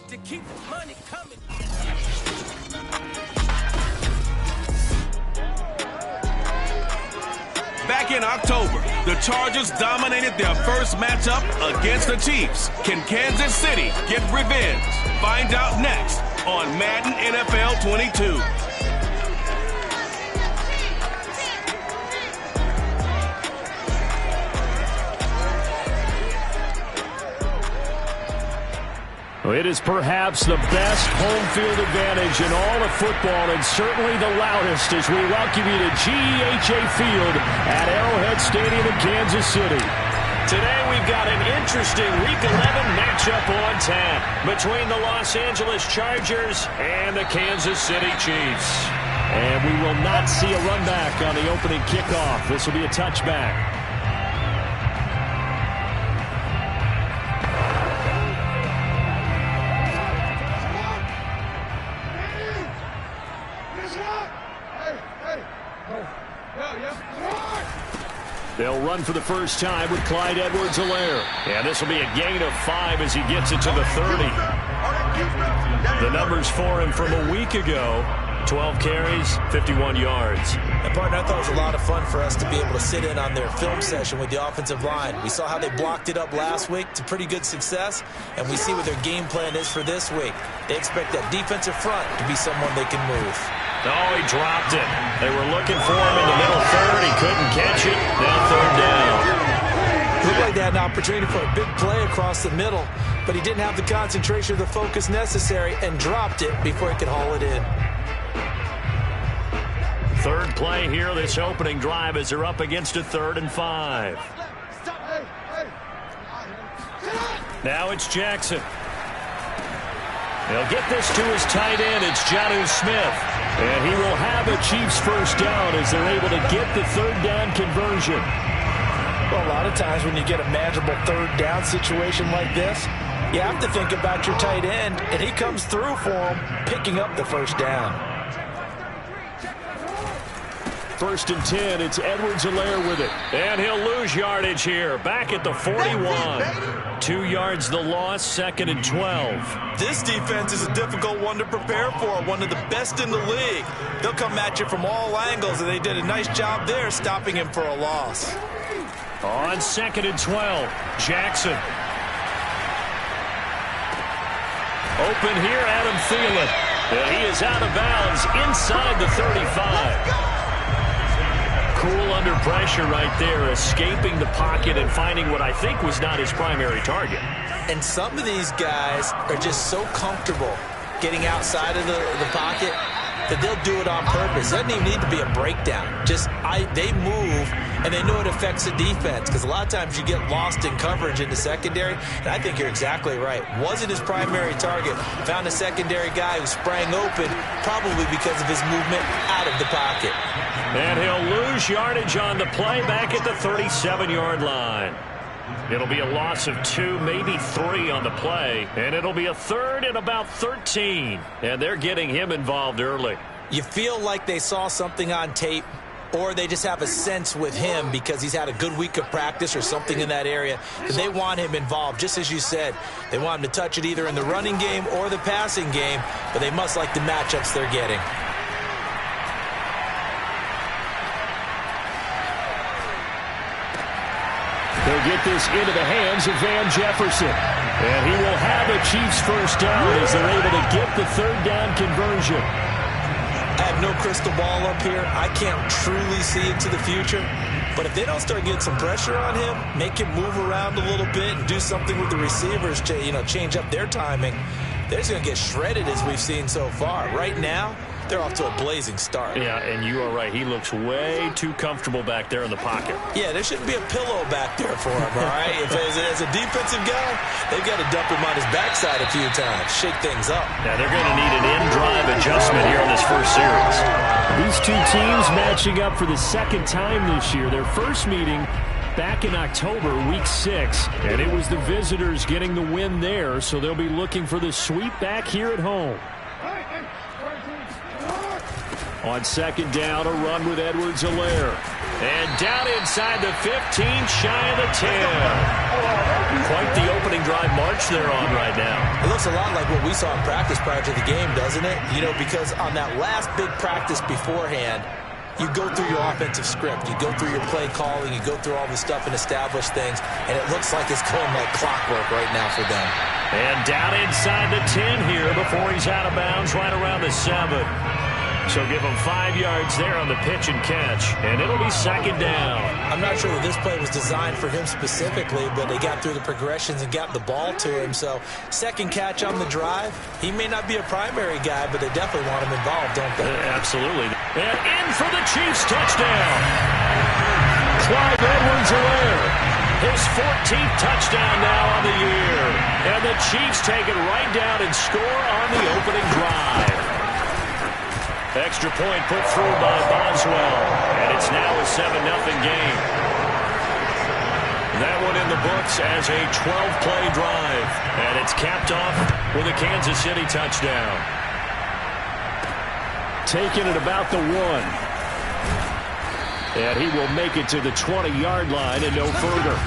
to keep the money coming. Back in October, the Chargers dominated their first matchup against the Chiefs. Can Kansas City get revenge? Find out next on Madden NFL 22. It is perhaps the best home field advantage in all of football, and certainly the loudest as we welcome you to GEHA Field at Arrowhead Stadium in Kansas City. Today we've got an interesting Week 11 matchup on tap between the Los Angeles Chargers and the Kansas City Chiefs. And we will not see a run back on the opening kickoff. This will be a touchback. They'll run for the first time with Clyde Edwards-Helaire. And this will be a gain of 5 as he gets it to the 30. The numbers for him from a week ago: 12 carries, 51 yards. And, partner, I thought it was a lot of fun for us to be able to sit in on their film session with the offensive line. We saw how they blocked it up last week to pretty good success, and we see what their game plan is for this week. They expect that defensive front to be someone they can move. Oh, he dropped it. They were looking for him in the middle third. He couldn't catch it. Now third down. Looked like they had an opportunity for a big play across the middle, but he didn't have the concentration or the focus necessary and dropped it before he could haul it in. Third play here, this opening drive, as they're up against a 3rd and 5. Now it's Jackson. He'll get this to his tight end. It's Jonnu Smith. And he will have a Chiefs first down as they're able to get the third down conversion. Well, a lot of times when you get a manageable third down situation like this, you have to think about your tight end, and he comes through for him, picking up the first down. 1st and 10, it's Edwards-Helaire with it. And he'll lose yardage here, back at the 41. 2 yards the loss, 2nd and 12. This defense is a difficult one to prepare for, one of the best in the league. They'll come at you from all angles, and they did a nice job there stopping him for a loss. On 2nd and 12, Jackson. Open here, Adam Thielen. And he is out of bounds inside the 35. Cool under pressure right there, escaping the pocket and finding what I think was not his primary target. And some of these guys are just so comfortable getting outside of the pocket that they'll do it on purpose. It doesn't even need to be a breakdown. They move, and they know it affects the defense, because a lot of times you get lost in coverage in the secondary, and I think you're exactly right. Wasn't his primary target. Found a secondary guy who sprang open, probably because of his movement out of the pocket. And he'll lose yardage on the play back at the 37-yard line. It'll be a loss of 2, maybe 3 on the play, and it'll be a 3rd and about 13. And they're getting him involved early. You feel like they saw something on tape, or they just have a sense with him because he's had a good week of practice or something in that area, and they want him involved. Just as you said, they want him to touch it either in the running game or the passing game, but they must like the matchups they're getting. They'll get this into the hands of Van Jefferson. And he will have a Chiefs first down as they're able to get the third down conversion. I have no crystal ball up here. I can't truly see into the future. But if they don't start getting some pressure on him, make him move around a little bit and do something with the receivers to, change up their timing, they're just going to get shredded as we've seen so far. Right now, they're off to a blazing start. Yeah, and you are right. He looks way too comfortable back there in the pocket. Yeah, there shouldn't be a pillow back there for him, all right? As a defensive guy, they've got to dump him on his backside a few times, shake things up. Now, they're going to need an in-drive adjustment here in this first series. These two teams matching up for the second time this year. Their first meeting back in October, week 6, and it was the visitors getting the win there, so they'll be looking for the sweep back here at home. On second down, a run with Edwards-Helaire. And down inside the 15, shy of the 10. Quite the opening drive march they're on right now. It looks a lot like what we saw in practice prior to the game, doesn't it? You know, because on that last big practice beforehand, you go through your offensive script. You go through your play calling. You go through all the stuff and establish things. And it looks like it's going like clockwork right now for them. And down inside the 10 here before he's out of bounds right around the 7. So give him 5 yards there on the pitch and catch. And it'll be second down. I'm not sure that this play was designed for him specifically, but they got through the progressions and got the ball to him. So second catch on the drive. He may not be a primary guy, but they definitely want him involved, don't they? Absolutely. And in for the Chiefs touchdown. Clyde Edwards-Helaire. His 14th touchdown now on the year. And the Chiefs take it right down and score on the opening drive. Extra point put through by Boswell. And it's now a 7-0 game. That one in the books as a 12-play drive. And it's capped off with a Kansas City touchdown. Taking it about the 1. And he will make it to the 20-yard line and no further.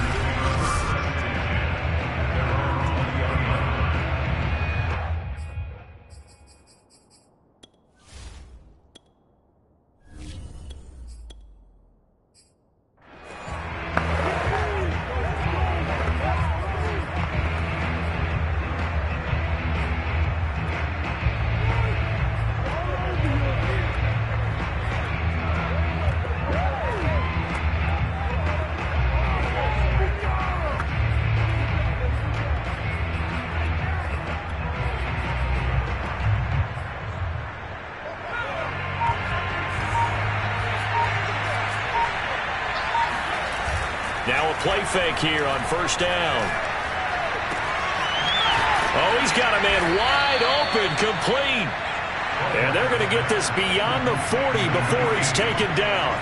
Now a play fake here on first down. Oh, he's got a man wide open, complete. And they're going to get this beyond the 40 before he's taken down.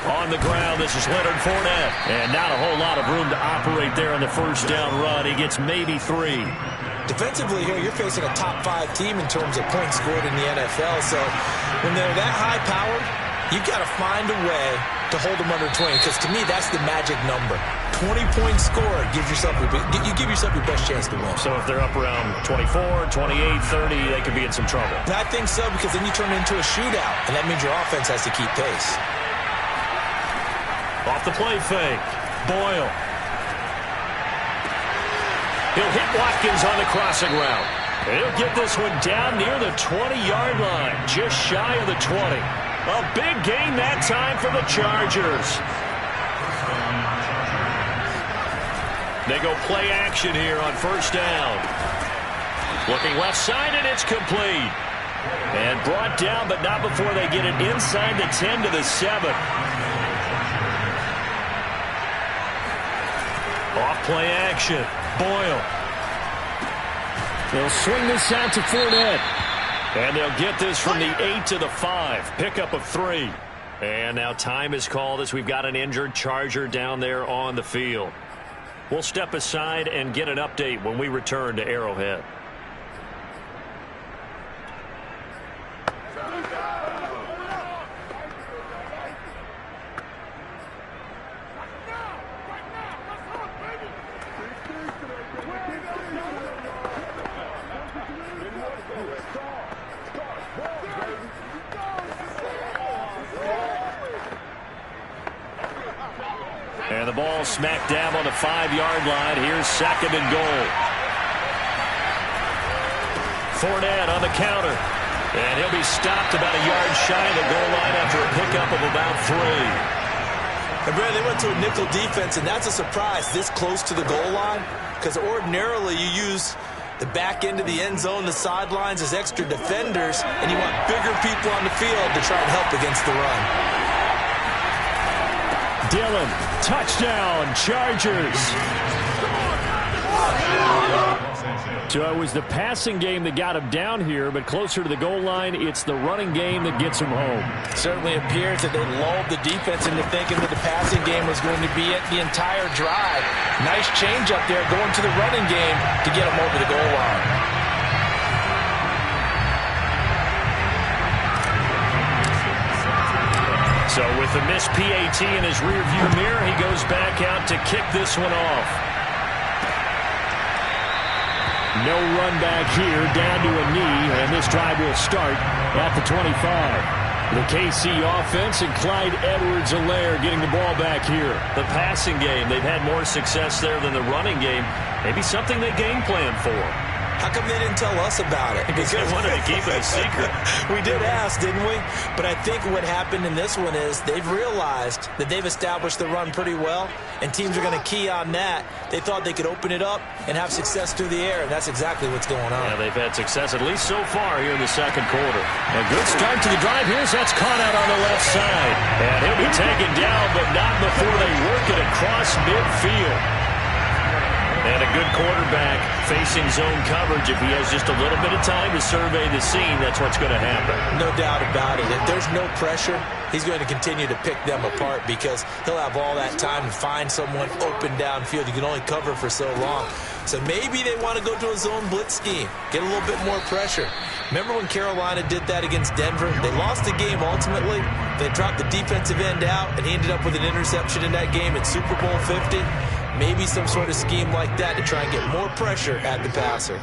On the ground, this is Leonard Fournette. And not a whole lot of room to operate there on the first down run. He gets maybe 3. Defensively here, you're facing a top-5 team in terms of points scored in the NFL. So when they're that high-powered, you've got to find a way to hold them under 20. Because to me, that's the magic number. 20 points scored gives yourself you give yourself your best chance to win. So if they're up around 24, 28, 30, they could be in some trouble. And I think so, because then you turn it into a shootout. And that means your offense has to keep pace. Off the play fake. Boyle. He'll hit Watkins on the crossing route. And he'll get this one down near the 20-yard line, just shy of the 20. A big gain that time for the Chargers. They go play action here on first down. Looking left side, and it's complete. And brought down, but not before they get it inside the 10 to the 7. Off play action. Boyle. They'll swing this out to Fournette. And they'll get this from the 8 to the 5. Pickup of 3. And now time is called as we've got an injured Charger down there on the field. We'll step aside and get an update when we return to Arrowhead. And the ball smack dab on the 5-yard line. Here's second and goal. Fournette on the counter. And he'll be stopped about a yard shy of the goal line after a pickup of about 3. And Brad, they went to a nickel defense, and that's a surprise this close to the goal line. Because ordinarily you use the back end of the end zone, the sidelines as extra defenders, and you want bigger people on the field to try and help against the run. Dillon, touchdown, Chargers. So it was the passing game that got him down here, but closer to the goal line, it's the running game that gets him home. It certainly appears that they lulled the defense into thinking that the passing game was going to be it the entire drive. Nice change up there going to the running game to get him over the goal line. So with the missed PAT in his rearview mirror, he goes back out to kick this one off. No run back here, down to a knee, and this drive will start at the 25. The KC offense and Clyde Edwards-Helaire getting the ball back here. The passing game, they've had more success there than the running game. Maybe something they game plan for. How come they didn't tell us about it? Because they wanted to keep it a secret. We did ask, didn't we? But I think what happened in this one is they've realized that they've established the run pretty well, and teams are going to key on that. They thought they could open it up and have success through the air, and that's exactly what's going on. Yeah, they've had success, at least so far, here in the second quarter. A good start to the drive here. That's caught out on the left side. And he'll be taken down, but not before they work it across midfield. And a good quarterback facing zone coverage. If he has just a little bit of time to survey the scene, that's what's going to happen. No doubt about it. If there's no pressure, he's going to continue to pick them apart because he'll have all that time to find someone open downfield. You can only cover for so long. So maybe they want to go to a zone blitz scheme, get a little bit more pressure. Remember when Carolina did that against Denver? They lost the game ultimately. They dropped the defensive end out, and he ended up with an interception in that game at Super Bowl 50. Maybe some sort of scheme like that to try and get more pressure at the passer.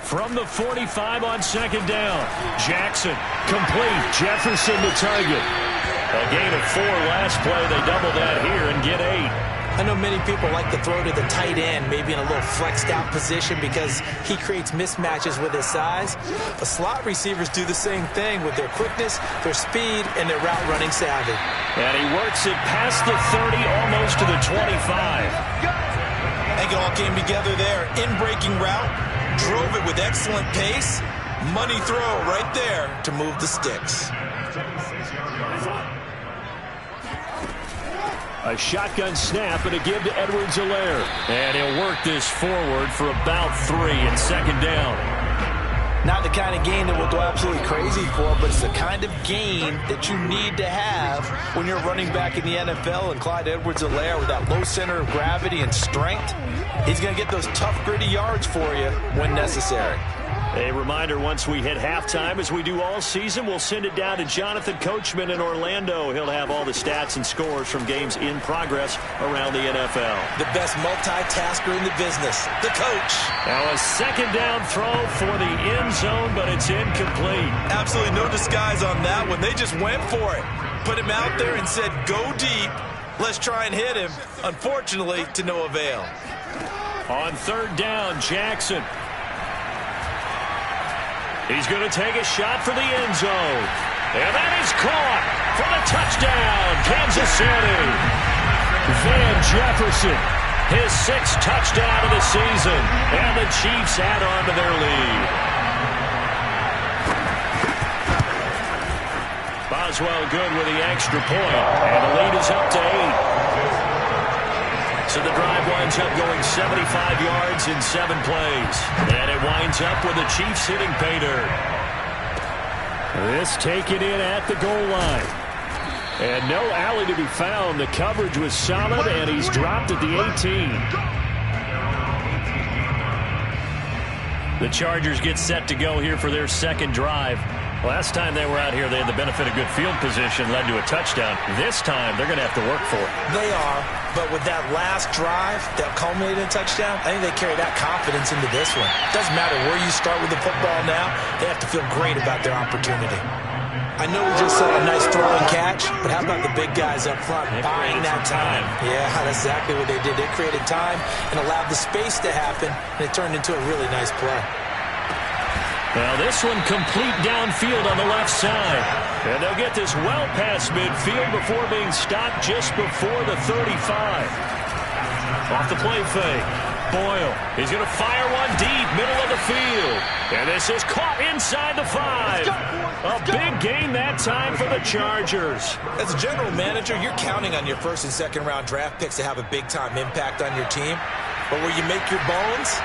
From the 45 on second down, Jackson complete. Jefferson the target. A gain of 4 last play. They double that here and get 8. I know many people like to throw to the tight end, maybe in a little flexed out position because he creates mismatches with his size. But slot receivers do the same thing with their quickness, their speed, and their route running savvy. And he works it past the 30, almost to the 25. I think it all came together there. In-breaking route, drove it with excellent pace. Money throw right there to move the sticks. A shotgun snap and a give to Edwards-Helaire. And he'll work this forward for about 3 and second down. Not the kind of gain that we'll go absolutely crazy for, but it's the kind of gain that you need to have when you're running back in the NFL. And Clyde Edwards-Helaire, with that low center of gravity and strength, he's going to get those tough, gritty yards for you when necessary. A reminder, once we hit halftime, as we do all season, we'll send it down to Jonathan Coachman in Orlando. He'll have all the stats and scores from games in progress around the NFL. The best multitasker in the business, the coach. Now a second down throw for the end zone, but it's incomplete. Absolutely no disguise on that one. They just went for it. Put him out there and said, go deep. Let's try and hit him. Unfortunately, to no avail. On third down, Jackson. He's going to take a shot for the end zone. And that is caught for the touchdown, Kansas City. Van Jefferson, his 6th touchdown of the season. And the Chiefs add on to their lead. Boswell good with the extra point. And the lead is up to 8. So the drive winds up going 75 yards in 7 plays. And it winds up with the Chiefs hitting pay dirt. This taken in at the goal line. And no alley to be found. The coverage was solid, and he's dropped at the 18. The Chargers get set to go here for their second drive. Last time they were out here, they had the benefit of good field position, led to a touchdown. This time, they're going to have to work for it. They are, but with that last drive that culminated in a touchdown, I think they carry that confidence into this one. Doesn't matter where you start with the football now, they have to feel great about their opportunity. I know we just saw a nice throw and catch, but how about the big guys up front buying that time? Yeah, that's exactly what they did. They created time and allowed the space to happen, and it turned into a really nice play. Well, this one complete downfield on the left side. And they'll get this well past midfield before being stopped just before the 35. Off the play fake. Boyle, he's going to fire one deep, middle of the field. And this is caught inside the 5. A big gain that time for the Chargers. As a general manager, you're counting on your first and second round draft picks to have a big-time impact on your team. but where you make your bones,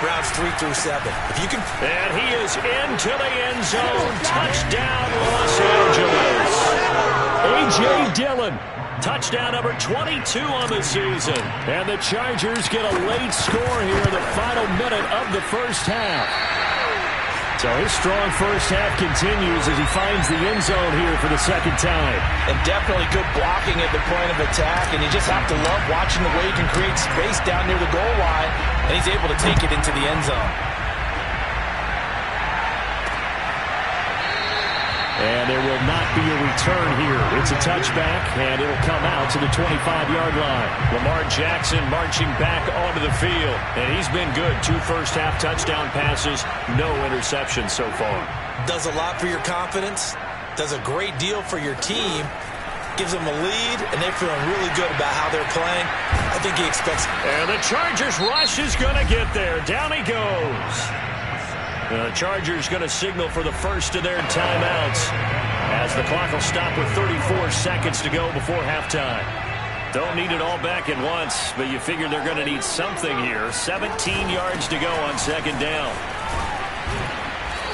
rounds 3 through 7. If you can... And he is into the end zone. Touchdown, Los Angeles. A.J. Dillon. Touchdown number 22 on the season. And the Chargers get a late score here in the final minute of the first half. So his strong first half continues as he finds the end zone here for the second time. And definitely good blocking at the point of attack. And you just have to love watching the way he can create space down near the goal line. And he's able to take it into the end zone. And there will not be a return here. It's a touchback, and it'll come out to the 25-yard line. Lamar Jackson marching back onto the field. And he's been good. 2 first-half touchdown passes, no interceptions so far. Does a lot for your confidence. Does a great deal for your team. Gives them a lead, and they're feeling really good about how they're playing. I think he expects... And the Chargers rush is going to get there. Down he goes. The Chargers going to signal for the first of their timeouts as the clock will stop with 34 seconds to go before halftime. Don't need it all back at once, but you figure they're going to need something here. 17 yards to go on second down.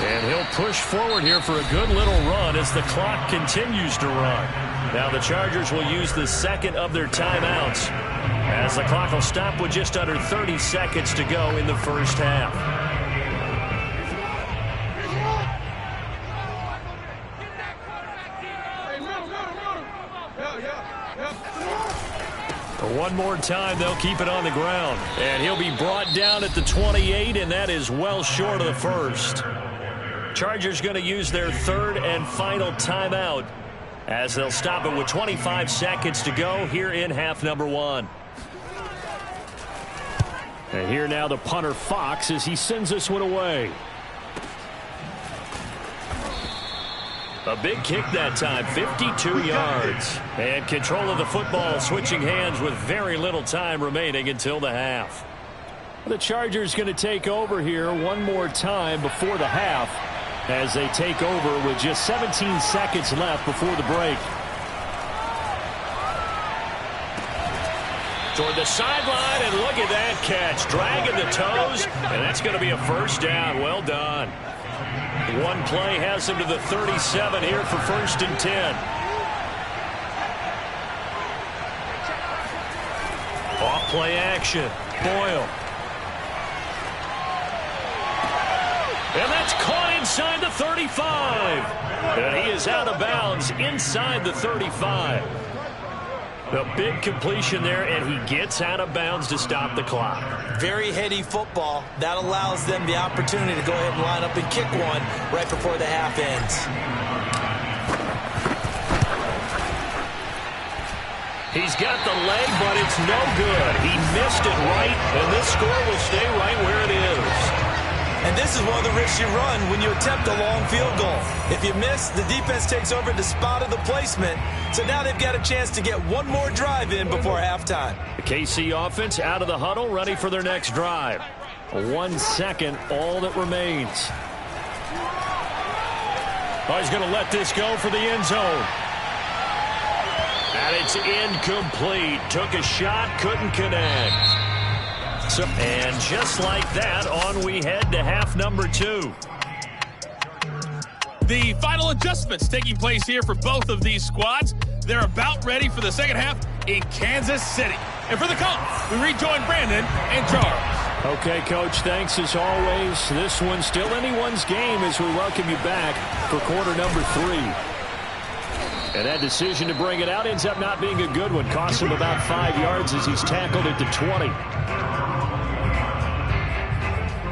And he'll push forward here for a good little run as the clock continues to run. Now the Chargers will use the second of their timeouts as the clock will stop with just under 30 seconds to go in the first half. One more time, they'll keep it on the ground. And he'll be brought down at the 28, and that is well short of the first. Chargers going to use their third and final timeout as they'll stop it with 25 seconds to go here in half number 1. And here now the punter Fox as he sends this one away. A big kick that time, 52 yards. And control of the football switching hands with very little time remaining until the half. The Chargers going to take over here one more time before the half as they take over with just 17 seconds left before the break. Toward the sideline, and look at that catch. Dragging the toes, and that's going to be a first down. Well done. One play has him to the 37 here for 1st and 10. Off play action. Boyle. And that's caught inside the 35. And he is out of bounds inside the 35. The big completion there, and he gets out of bounds to stop the clock. Very heady football. That allows them the opportunity to go ahead and line up and kick one right before the half ends. He's got the leg, but it's no good. He missed it right, and this score will stay right where it is. And this is one of the risks you run when you attempt a long field goal. If you miss, the defense takes over the spot of the placement. So now they've got a chance to get one more drive in before halftime. The KC offense out of the huddle, ready for their next drive. 1 second, all that remains. Oh, he's going to let this go for the end zone. And it's incomplete. Took a shot, couldn't connect. And just like that, on we head to half number 2. The final adjustments taking place here for both of these squads. They're about ready for the second half in Kansas City. And for the call, we rejoin Brandon and Charles. Okay, Coach, thanks as always. This one's still anyone's game as we welcome you back for quarter number 3. And that decision to bring it out ends up not being a good one. Costs him about 5 yards as he's tackled at the 20.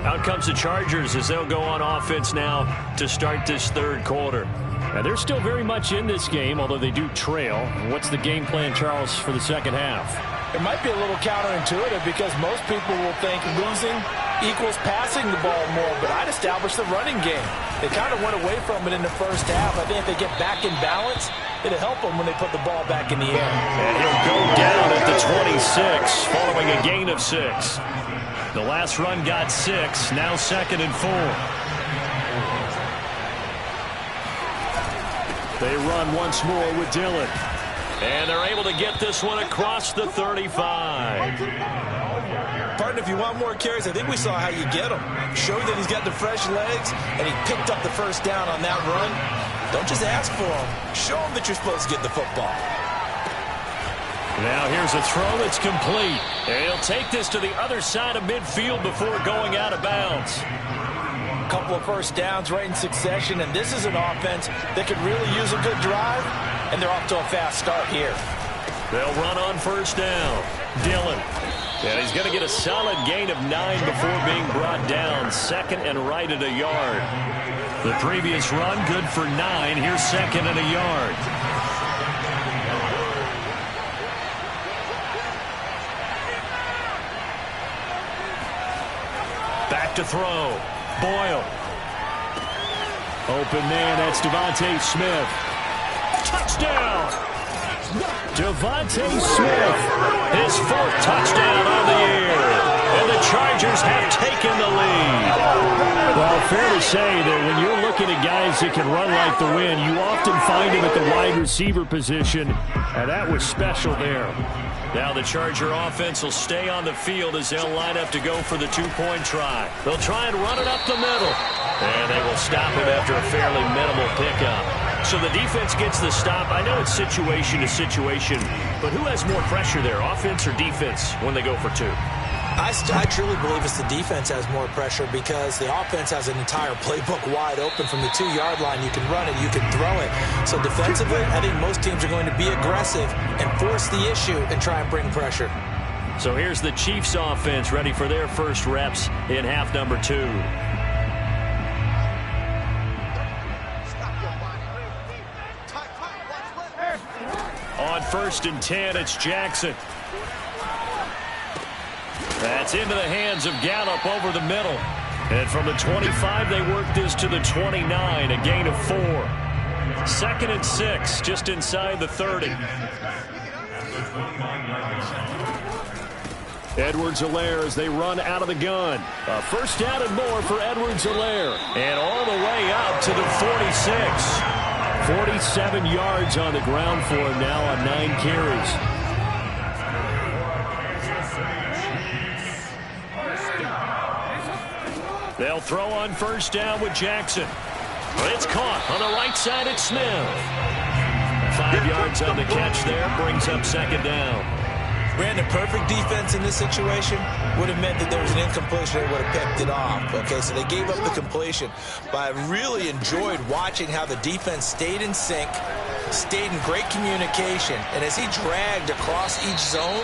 Out comes the Chargers as they'll go on offense now to start this third quarter. And they're still very much in this game, although they do trail. What's the game plan, Charles, for the second half? It might be a little counterintuitive because most people will think losing equals passing the ball more, but I'd establish the running game. They kind of went away from it in the first half. I think if they get back in balance, it'll help them when they put the ball back in the air. And he'll go down at the 26 following a gain of 6. The last run got 6, now 2nd and 4. They run once more with Dillon. And they're able to get this one across the 35. Partner, if you want more carries, I think we saw how you get them. Show that he's got the fresh legs, and he picked up the first down on that run. Don't just ask for them. Show them that you're supposed to get the football. Now here's a throw that's complete. And he'll take this to the other side of midfield before going out of bounds. A couple of first downs right in succession, and this is an offense that could really use a good drive, and they're off to a fast start here. They'll run on first down. Dillon. And he's going to get a solid gain of 9 before being brought down. Second and right at a yard. The previous run, good for 9. Here's second and a yard. Back to throw. Boyle. Open man, that's Devontae Smith. Touchdown! Devontae Smith, his 4th touchdown on the year. And the Chargers have taken the lead. Well, fair to say that when you're looking at guys that can run like the wind, you often find them at the wide receiver position, and that was special there. Now the Charger offense will stay on the field as they'll line up to go for the 2-point try. They'll try and run it up the middle. And they will stop him after a fairly minimal pickup. So the defense gets the stop. I know it's situation to situation, but who has more pressure there, offense or defense, when they go for 2? I truly believe it's the defense has more pressure because the offense has an entire playbook wide open from the 2-yard line. You can run it, you can throw it. So defensively, I think most teams are going to be aggressive and force the issue and try and bring pressure. So here's the Chiefs offense ready for their first reps in half number 2. On 1st and 10, it's Jackson. That's into the hands of Gallup over the middle. And from the 25, they work this to the 29, a gain of 4. 2nd and 6, just inside the 30. Edwards-Helaire as they run out of the gun. A first down and more for Edwards-Helaire. And all the way out to the 46. 47 yards on the ground for him now on 9 carries. They'll throw on first down with Jackson. But it's caught on the right side at Smith. 5 yards on the catch there, brings up second down. Brandon, perfect defense in this situation would have meant that there was an incompletion that would have picked it off. Okay, so they gave up the completion. But I really enjoyed watching how the defense stayed in sync, stayed in great communication. And as he dragged across each zone,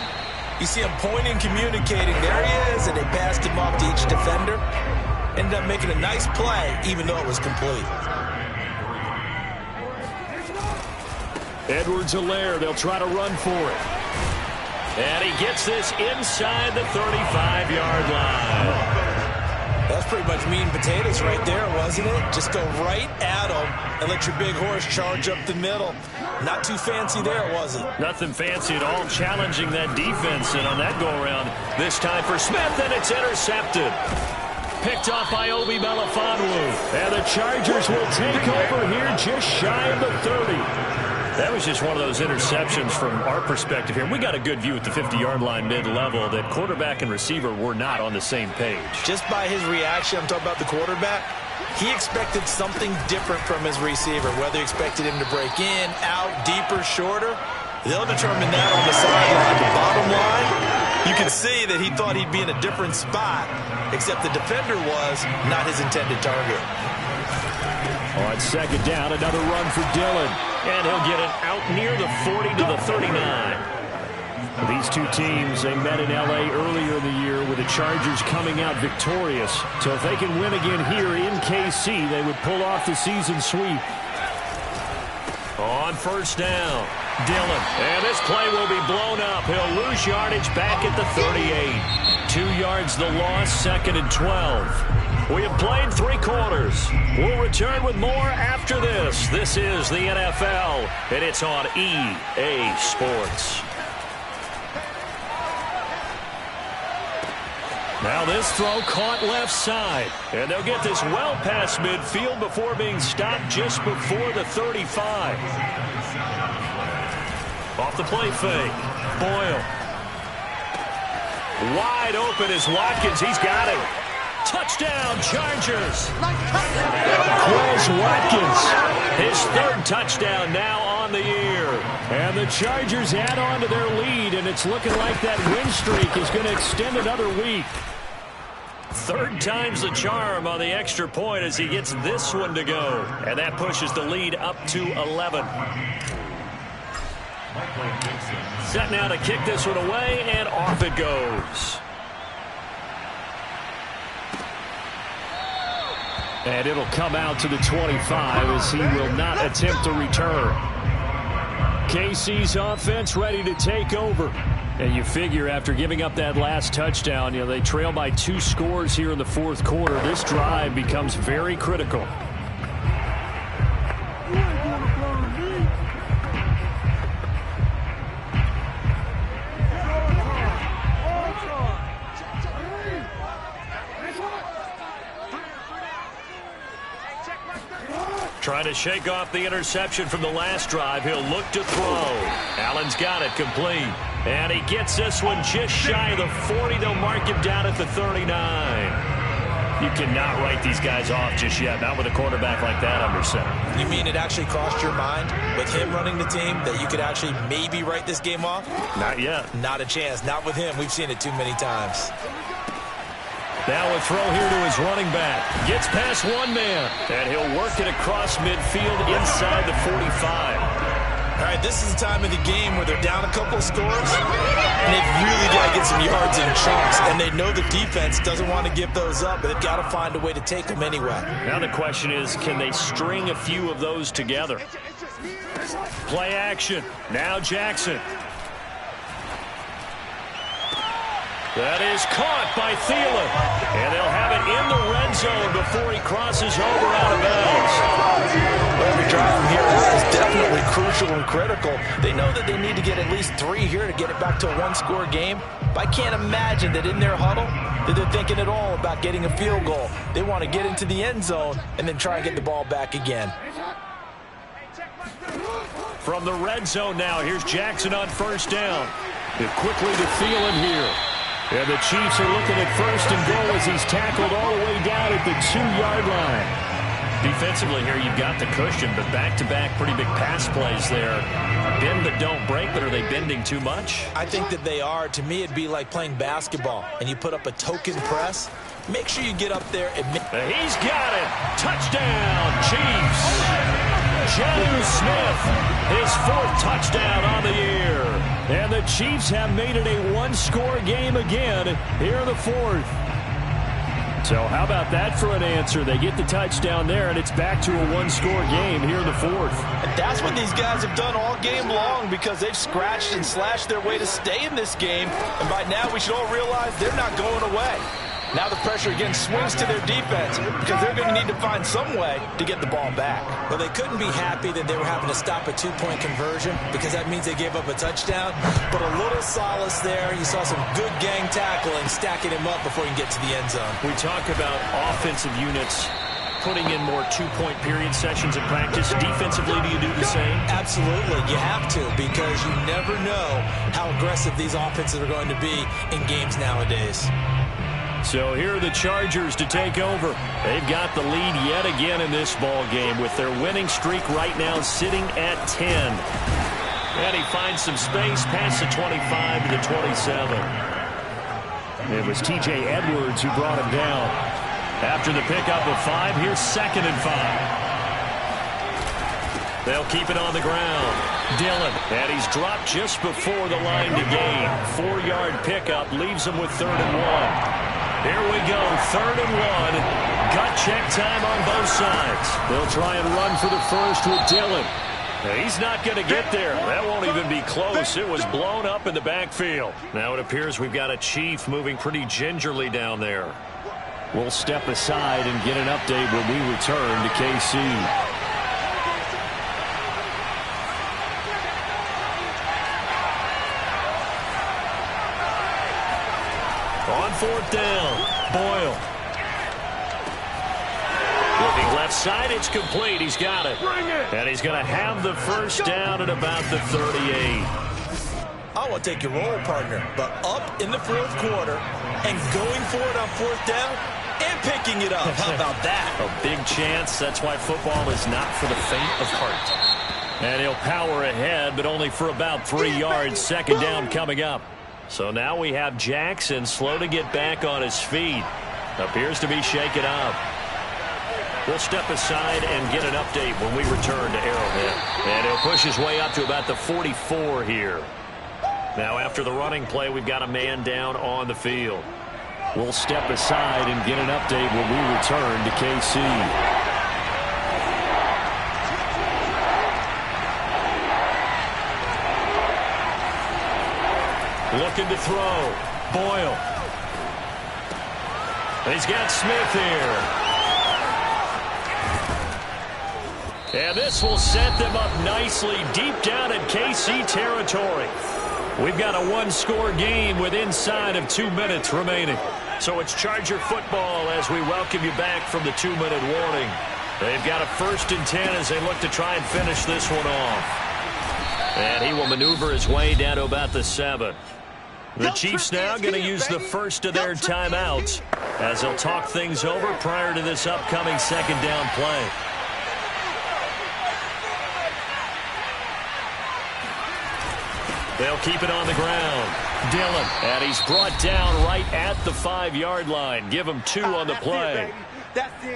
you see him pointing, communicating. There he is, and they passed him off to each defender. Ended up making a nice play, even though it was complete. Edwards-Helaire, they'll try to run for it. And he gets this inside the 35-yard line. That's pretty much meat and potatoes right there, wasn't it? Just go right at him and let your big horse charge up the middle. Not too fancy there, was it? Nothing fancy at all, challenging that defense. And on that go-around, this time for Smith, and it's intercepted. Picked off by Obi Melifonwu. And the Chargers will take over here just shy of the 30. That was just one of those interceptions from our perspective here. We got a good view at the 50-yard line mid-level that quarterback and receiver were not on the same page. Just by his reaction, I'm talking about the quarterback, he expected something different from his receiver, whether he expected him to break in, out, deeper, shorter. They'll determine that on the sideline. The bottom line, you can see that he thought he'd be in a different spot, except the defender was not his intended target. On second down, another run for Dillon. And he'll get it out near the 40 to the 39. These two teams, they met in L.A. earlier in the year with the Chargers coming out victorious. So if they can win again here in KC, they would pull off the season sweep. On first down, Dillon. And this play will be blown up. He'll lose yardage back at the 38. 2 yards the loss, 2nd and 12. We have played 3 quarters. We'll return with more after this. This is the NFL, and it's on EA Sports. Now this throw caught left side. And they'll get this well past midfield before being stopped just before the 35. Off the play fake. Boyle. Wide open is Watkins. He's got it. Touchdown, Chargers. Quez Watkins, his third touchdown now on the year. And the Chargers add on to their lead, and it's looking like that win streak is going to extend another week. Third time's the charm on the extra point as he gets this one to go. And that pushes the lead up to 11. Set now to kick this one away, and off it goes. And it'll come out to the 25 as he will not attempt to return. KC's offense ready to take over. And you figure after giving up that last touchdown, they trail by 2 scores here in the fourth quarter. This drive becomes very critical. Trying to shake off the interception from the last drive. He'll look to throw. Allen's got it complete. And he gets this one just shy of the 40. They'll mark him down at the 39. You cannot write these guys off just yet. Not with a quarterback like that under center. You mean it actually crossed your mind with him running the team that you could actually maybe write this game off? Not yet. Not a chance. Not with him. We've seen it too many times. Now a throw here to his running back. Gets past one man. And he'll work it across midfield inside the 45. All right, this is the time of the game where they're down a couple of scores, and they've really got to get some yards in chunks, and they know the defense doesn't want to give those up, but they've got to find a way to take them anyway. Now the question is, can they string a few of those together? Play action. Now Jackson. That is caught by Thielen. And they'll have it in the red zone before he crosses over out of bounds. Every drive from here out is definitely crucial and critical. They know that they need to get at least 3 here to get it back to a one-score game. But I can't imagine that in their huddle that they're thinking at all about getting a field goal. They want to get into the end zone and then try and get the ball back again. From the red zone now, here's Jackson on first down. And quickly to Thielen here. And the Chiefs are looking at first and goal as he's tackled all the way down at the 2-yard line. Defensively here, you've got the cushion, but back-to-back pretty big pass plays there. Bend but don't break, but are they bending too much? I think that they are. To me, it'd be like playing basketball, and you put up a token press. Make sure you get up there and... He's got it! Touchdown, Chiefs! Jonnu Smith, his 4th touchdown on the year. And the Chiefs have made it a one-score game again here in the 4th. So how about that for an answer? They get the touchdown there, and it's back to a one-score game here in the 4th. And that's what these guys have done all game long because they've scratched and slashed their way to stay in this game. And by now, we should all realize they're not going away. Now the pressure again swings to their defense because they're going to need to find some way to get the ball back. Well, they couldn't be happy that they were having to stop a 2-point conversion because that means they gave up a touchdown. But a little solace there. You saw some good gang tackling, stacking him up before you get to the end zone. We talk about offensive units putting in more 2-point period sessions in practice. Defensively, do you do the same? Absolutely. You have to because you never know how aggressive these offenses are going to be in games nowadays. So here are the Chargers to take over. They've got the lead yet again in this ball game with their winning streak right now sitting at 10. And he finds some space past the 25 to the 27. It was T.J. Edwards who brought him down. After the pickup of 5, here's 2nd and 5. They'll keep it on the ground. Dillon, and he's dropped just before the line to gain. 4-yard pickup leaves him with 3rd and 1. Here we go, 3rd and 1. Gut check time on both sides. They'll try and run for the first with Dillon. He's not going to get there. That won't even be close. It was blown up in the backfield. Now it appears we've got a Chief moving pretty gingerly down there. We'll step aside and get an update when we return to KC. On 4th down, Boyle. Looking left side, it's complete. He's got it. And he's going to have the first down at about the 38. I want to take your role, partner. But up in the fourth quarter and going for it on fourth down and picking it up. How about that? A big chance. That's why football is not for the faint of heart. And he'll power ahead, but only for about 3 yards. Second down coming up. So now we have Jackson slow to get back on his feet. Appears to be shaken up. We'll step aside and get an update when we return to Arrowhead. And he'll push his way up to about the 44 here. Now after the running play, we've got a man down on the field. We'll step aside and get an update when we return to KC. Looking to throw. Boyle. He's got Smith here. And this will set them up nicely deep down in KC territory. We've got a one-score game with inside of 2 minutes remaining. So it's Charger football as we welcome you back from the 2-minute warning. They've got a 1st and 10 as they look to try and finish this one off. And he will maneuver his way down to about the 7. The Chiefs now going to use the first of their timeouts as they'll talk things over prior to this upcoming second down play. They'll keep it on the ground. Dillon. And he's brought down right at the 5-yard line. Give him 2 on the play.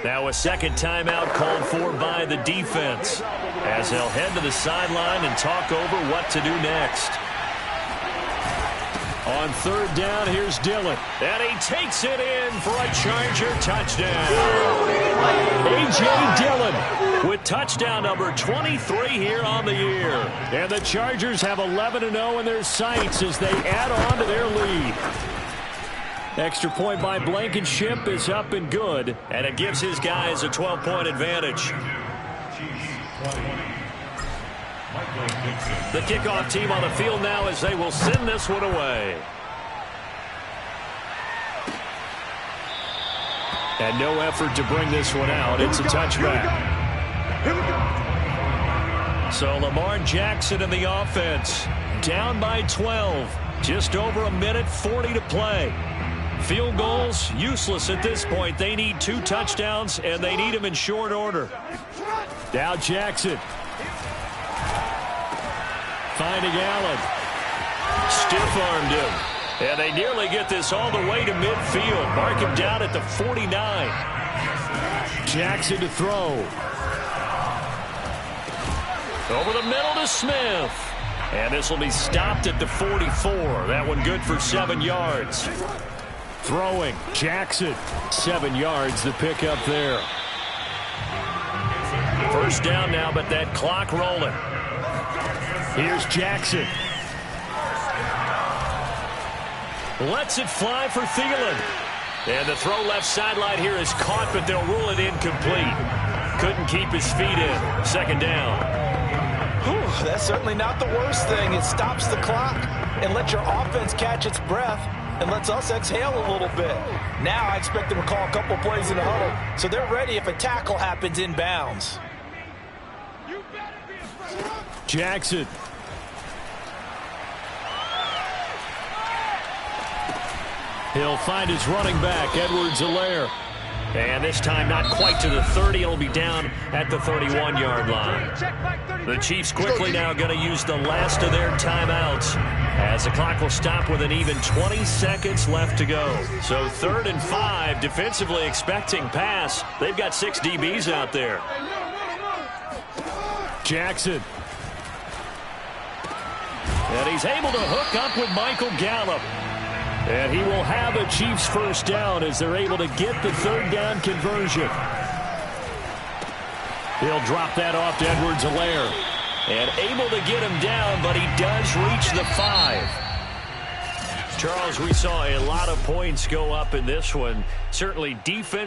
Now a second timeout called for by the defense as they'll head to the sideline and talk over what to do next. On third down, here's Dillon. And he takes it in for a Charger touchdown. A.J. Dillon with touchdown number 23 here on the year. And the Chargers have 11-0 in their sights as they add on to their lead. Extra point by Blankenship is up and good. And it gives his guys a 12-point advantage. The kickoff team on the field now as they will send this one away. And no effort to bring this one out. It's a touchback. So Lamar Jackson in the offense. Down by 12. Just over a minute 40 to play. Field goals useless at this point. They need 2 touchdowns, and they need them in short order. Now Jackson. Finding Allen. Stiff-armed him. And they nearly get this all the way to midfield. Mark him down at the 49. Jackson to throw. Over the middle to Smith. And this will be stopped at the 44. That one good for 7 yards. Throwing. Jackson. 7 yards, the pickup there. First down now, but that clock rolling. Here's Jackson. Lets it fly for Thielen. And the throw left sideline here is caught, but they'll rule it incomplete. Couldn't keep his feet in. Second down. Whew, that's certainly not the worst thing. It stops the clock and lets your offense catch its breath and lets us exhale a little bit. Now I expect them to call a couple plays in the huddle, so they're ready if a tackle happens inbounds. Jackson. He'll find his running back, Edwards-Helaire. And this time not quite to the 30. It'll be down at the 31-yard line. The Chiefs quickly now going to use the last of their timeouts as the clock will stop with an even 20 seconds left to go. So 3rd and 5, defensively expecting pass. They've got 6 DBs out there. Jackson. And he's able to hook up with Michael Gallup. And he will have a Chiefs first down as they're able to get the 3rd down conversion. He'll drop that off to Edwards-Helaire. And able to get him down, but he does reach the 5. Charles, we saw a lot of points go up in this one. Certainly defense.